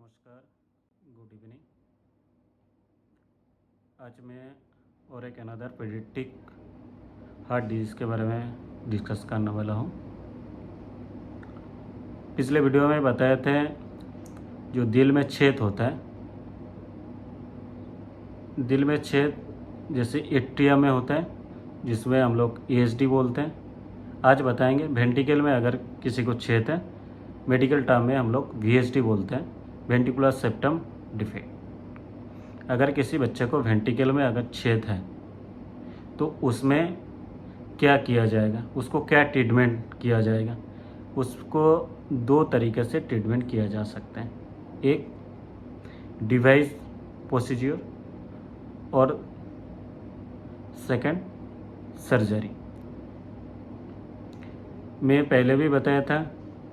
नमस्कार, good evening. आज मैं और एक अनदर पीडियाट्रिक हार्ट डिजीज़ के बारे में डिस्कस करने वाला हूँ। पिछले वीडियो में बताए थे जो दिल में छेद होता है, दिल में छेद जैसे एट्रियम में होता है जिसमें हम लोग ESD बोलते हैं। आज बताएंगे वेंट्रिकल में अगर किसी को छेद है, मेडिकल टर्म में हम लोग VSD बोलते हैं, वेंट्रिकुलर सेप्टम डिफेक्ट। अगर किसी बच्चे को वेंट्रिकल में अगर छेद है तो उसमें क्या किया जाएगा, उसको क्या ट्रीटमेंट किया जाएगा। उसको दो तरीके से ट्रीटमेंट किया जा सकता है, एक डिवाइस प्रोसीजर और सेकंड सर्जरी। मैं पहले भी बताया था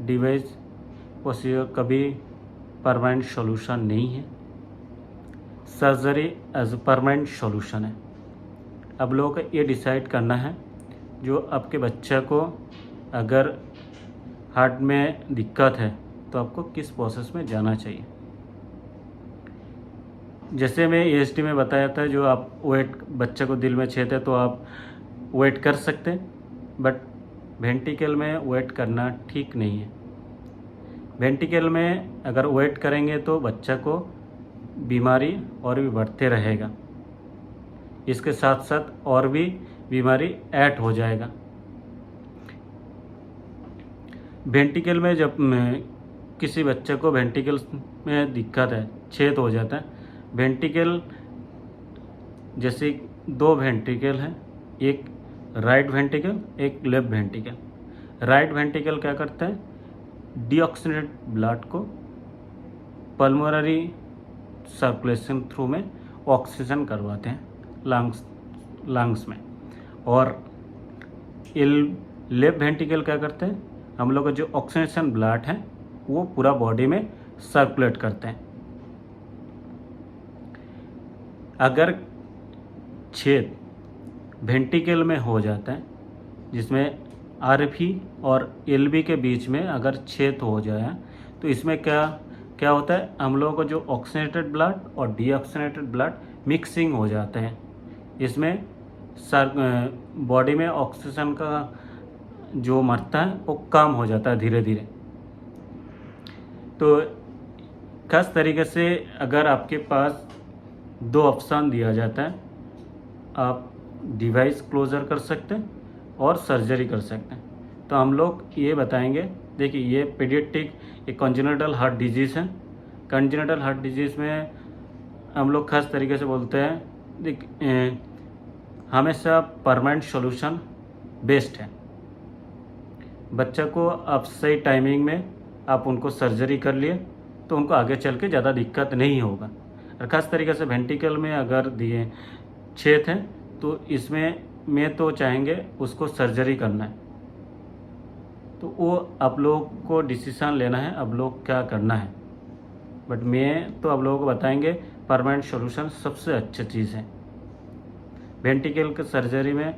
डिवाइस प्रोसीजर कभी परमानेंट सॉल्यूशन नहीं है, सर्जरी एज परमानेंट सॉल्यूशन है। अब लोगों को ये डिसाइड करना है जो आपके बच्चा को अगर हार्ट में दिक्कत है तो आपको किस प्रोसेस में जाना चाहिए। जैसे मैं ESD में बताया था, जो आप वेट, बच्चे को दिल में छेद है तो आप वेट कर सकते हैं, बट वेंट्रिकल में वेट करना ठीक नहीं है। वेंट्रिकल में अगर वेट करेंगे तो बच्चा को बीमारी और भी बढ़ते रहेगा, इसके साथ साथ और भी बीमारी ऐड हो जाएगा। वेंट्रिकल में जब किसी बच्चे को वेंट्रिकल में दिक्कत है, छेद हो जाता है, वेंट्रिकल जैसे दो वेंट्रिकल हैं, एक राइट वेंट्रिकल एक लेफ्ट वेंट्रिकल। राइट वेंट्रिकल क्या करता है, डीऑक्सीनेटेड ब्लड को पल्मोनरी सर्कुलेशन थ्रू में ऑक्सीजन करवाते हैं लंग्स में। और लेफ्ट वेंट्रिकल क्या करते हैं, हम लोग का जो ऑक्सीजन ब्लड है वो पूरा बॉडी में सर्कुलेट करते हैं। अगर छेद वेंट्रिकल में हो जाता है, जिसमें RV और LV के बीच में अगर छेद हो जाए तो इसमें क्या होता है, हम लोगों को जो ऑक्सीजनेटेड ब्लड और डीऑक्सीजनेटेड ब्लड मिक्सिंग हो जाते हैं। इसमें बॉडी में ऑक्सीजन का जो मात्रा है वो कम हो जाता है धीरे धीरे। तो खास तरीके से अगर आपके पास दो ऑप्शन दिया जाता है, आप डिवाइस क्लोजर कर सकते हैं और सर्जरी कर सकते हैं। तो हम लोग ये बताएंगे, देखिए ये पीडियाट्रिक एक कॉन्जेनिटल हार्ट डिजीज़ है। कॉन्जेनिटल हार्ट डिजीज़ में हम लोग खास तरीके से बोलते हैं हमेशा परमानेंट सॉल्यूशन बेस्ट है। बच्चा को आप सही टाइमिंग में आप उनको सर्जरी कर लिए तो उनको आगे चल के ज़्यादा दिक्कत नहीं होगा। और ख़ास तरीके से वेंट्रिकल में अगर दिए छेद हैं तो इसमें मैं तो चाहेंगे उसको सर्जरी करना है। तो वो आप लोग को डिसीज़न लेना है, अब लोग क्या करना है। बट मैं तो आप लोगों को बताएंगे परमानेंट सॉल्यूशन सबसे अच्छी चीज़ है। वेंट्रिकल के सर्जरी में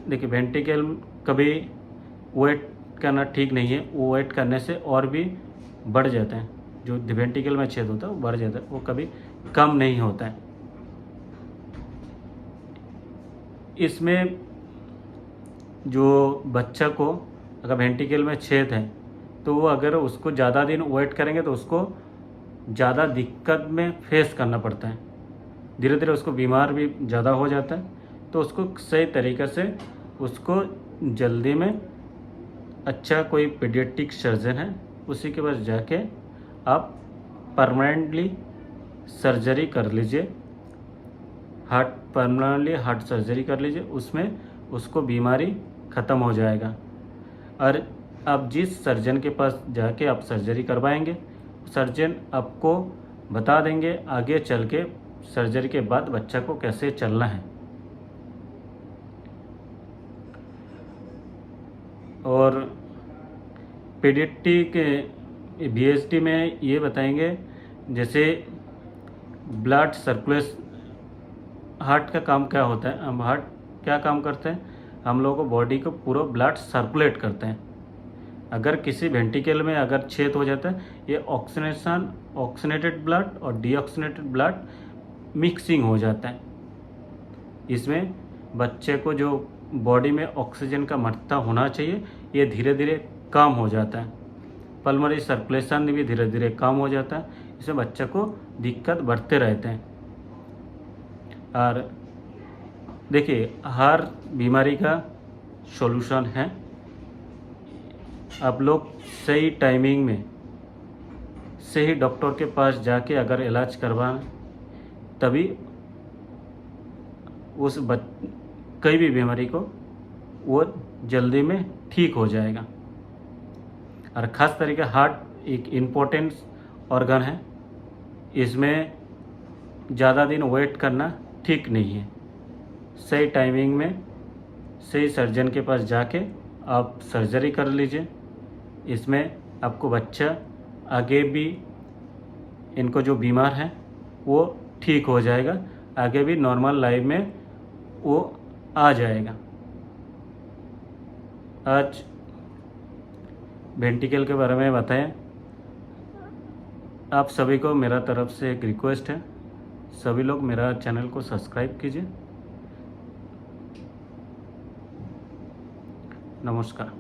देखिए, वेंट्रिकल कभी वेट करना ठीक नहीं है, वो वेट करने से और भी बढ़ जाते हैं। जो वेंट्रिकल में छेद होता है वो बढ़ जाता है, वो कभी कम नहीं होता है। इसमें जो बच्चा को अगर वेंट्रिकल में छेद है तो वो अगर उसको ज़्यादा दिन वेट करेंगे तो उसको ज़्यादा दिक्कत में फेस करना पड़ता है, धीरे धीरे उसको बीमार भी ज़्यादा हो जाता है। तो उसको सही तरीक़े से उसको जल्दी में अच्छा कोई पीडियाट्रिक सर्जन है उसी के पास जाके आप परमानेंटली सर्जरी कर लीजिए, परमानेंटली हार्ट सर्जरी कर लीजिए, उसमें उसको बीमारी ख़त्म हो जाएगा। और आप जिस सर्जन के पास जाके आप सर्जरी करवाएंगे, सर्जन आपको बता देंगे आगे चल के सर्जरी के बाद बच्चा को कैसे चलना है। और पीडियाट्रिक VSD में ये बताएंगे, जैसे ब्लड सर्कुलेशन, हार्ट का काम क्या होता है, हार्ट क्या काम करते हैं, हम लोगों को बॉडी को पूरा ब्लड सर्कुलेट करते हैं। अगर किसी वेंटिकल में अगर छेद हो जाता है, ये ऑक्सीनेटेड ब्लड और डीऑक्सीनेटेड ब्लड मिक्सिंग हो जाता है। इसमें बच्चे को जो बॉडी में ऑक्सीजन का मात्रा होना चाहिए, ये धीरे धीरे कम हो जाता है। पल्मोनरी सर्कुलेशन भी धीरे धीरे कम हो जाता है। इसमें बच्चे को दिक्कत बढ़ते रहते हैं। और देखिए, हर बीमारी का सॉल्यूशन है। आप लोग सही टाइमिंग में सही डॉक्टर के पास जाके अगर इलाज करवाएं, तभी कोई भी बीमारी को वो जल्दी में ठीक हो जाएगा। और ख़ास तरीके हार्ट एक इम्पोर्टेंट ऑर्गन है। इसमें ज़्यादा दिन वेट करना ठीक नहीं है। सही टाइमिंग में सही सर्जन के पास जाके आप सर्जरी कर लीजिए। इसमें आपको बच्चा आगे भी, इनको जो बीमार हैं वो ठीक हो जाएगा, आगे भी नॉर्मल लाइफ में वो आ जाएगा। आज वेंटिकल के बारे में बताएं। आप सभी को मेरा तरफ से एक रिक्वेस्ट है, सभी लोग मेरा चैनल को सब्सक्राइब कीजिए। नमस्कार।